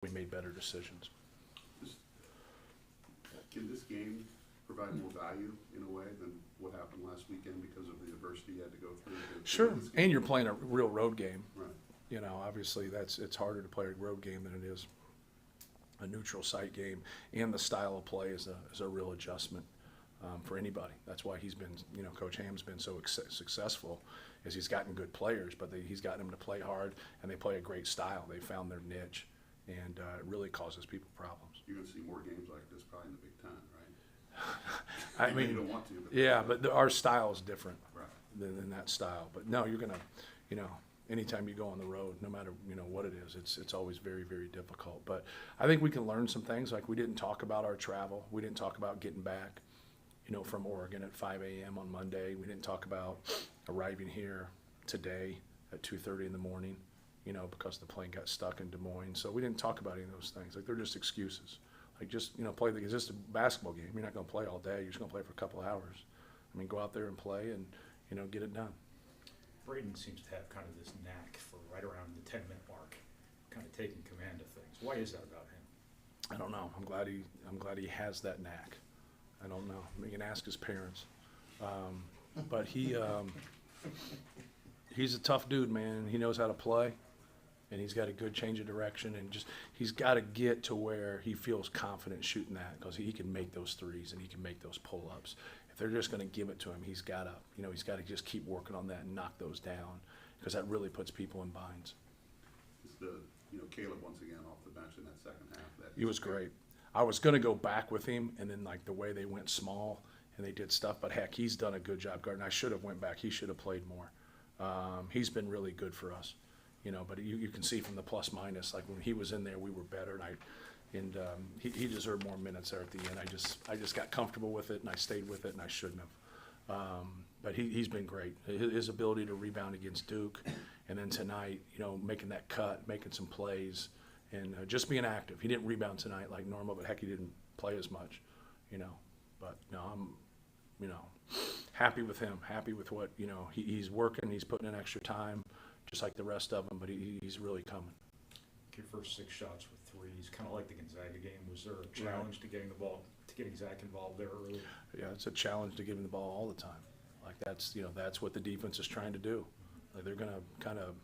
we made better decisions. Can this game provide more value in a way than what happened last weekend because of the adversity you had to go through? Sure, and you're playing a real road game. Right. You know, obviously it's harder to play a road game than it is a neutral site game, and the style of play is a real adjustment for anybody. That's why he's been, you know, Coach Ham's been so successful, is he's gotten good players, but he's gotten them to play hard, and they play a great style. They found their niche, and it really causes people problems. You're going to see more games like this probably in the Big Ten, right? I mean, you don't want to, but yeah, but our style is different right. than that style. But no, you're gonna, you know, anytime you go on the road, no matter, you know, what it is, it's always very, very difficult. But I think we can learn some things. Like, we didn't talk about our travel. We didn't talk about getting back, you know, from Oregon at 5 a.m. on Monday. We didn't talk about arriving here today at 2:30 in the morning, you know, because the plane got stuck in Des Moines. So we didn't talk about any of those things. Like, they're just excuses. Like, just, you know, it's just a basketball game. You're not going to play all day. You're just going to play for a couple hours. I mean, go out there and play and, you know, get it done. Braden seems to have kind of this knack for right around the 10-minute mark, kind of taking command of things. Why is that about him? I don't know. I'm glad he has that knack. I don't know. I mean, you can ask his parents. But he's a tough dude, man. He knows how to play, and he's got a good change of direction, and just he's got to get to where he feels confident shooting that, because he can make those threes and he can make those pull-ups. If they're just going to give it to him, he's got to just keep working on that and knock those down, because that really puts people in binds. Caleb once again off the bench in that second half. He was great. I was going to go back with him, and then, like, the way they went small and they did stuff, but heck, he's done a good job guarding. I should have went back. He should have played more. He's been really good for us, you know, but you can see from the plus minus, like, when he was in there, we were better, and he deserved more minutes there at the end. I just got comfortable with it, and I stayed with it, and I shouldn't have. But he's been great. His ability to rebound against Duke, and then tonight, you know, making that cut, making some plays, and just being active. He didn't rebound tonight like normal, but heck, he didn't play as much, you know. But no, I'm, you know, happy with him, happy with what, you know, he's working, he's putting in extra time, just like the rest of them, but he's really coming. Your first 6 shots were threes, kind of like the Gonzaga game. Was there a challenge to getting Zach involved there early? Yeah, it's a challenge to give him the ball all the time. Like, that's, you know, that's what the defense is trying to do. Like, they're going to kind of,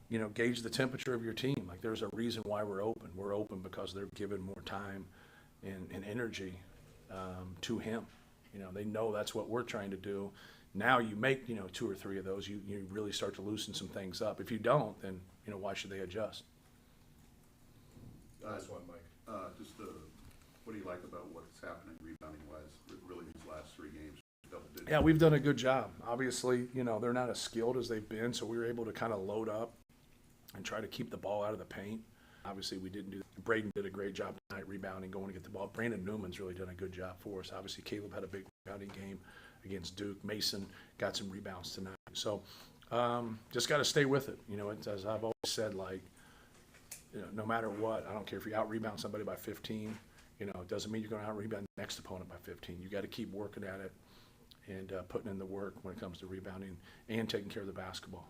you know, gauge the temperature of your team. Like, there's a reason why we're open. We're open because they're giving more time and energy to him. You know, they know that's what we're trying to do. Now you make, you know, 2 or 3 of those, you really start to loosen some things up. If you don't, then, you know, why should they adjust? Last one, Mike. What do you like about what's happening rebounding-wise, really these last 3 games? Double-digit. Yeah, we've done a good job. Obviously, you know, they're not as skilled as they've been, so we were able to kind of load up and try to keep the ball out of the paint. Obviously, we didn't do that. Braden did a great job tonight rebounding, going to get the ball. Brandon Newman's really done a good job for us. Obviously, Caleb had a big rebounding game against Duke. Mason got some rebounds tonight. So just got to stay with it. You know, as I've always said, like, you know, no matter what, I don't care if you out-rebound somebody by 15, you know, it doesn't mean you're going to out-rebound the next opponent by 15. You got to keep working at it and putting in the work when it comes to rebounding and taking care of the basketball.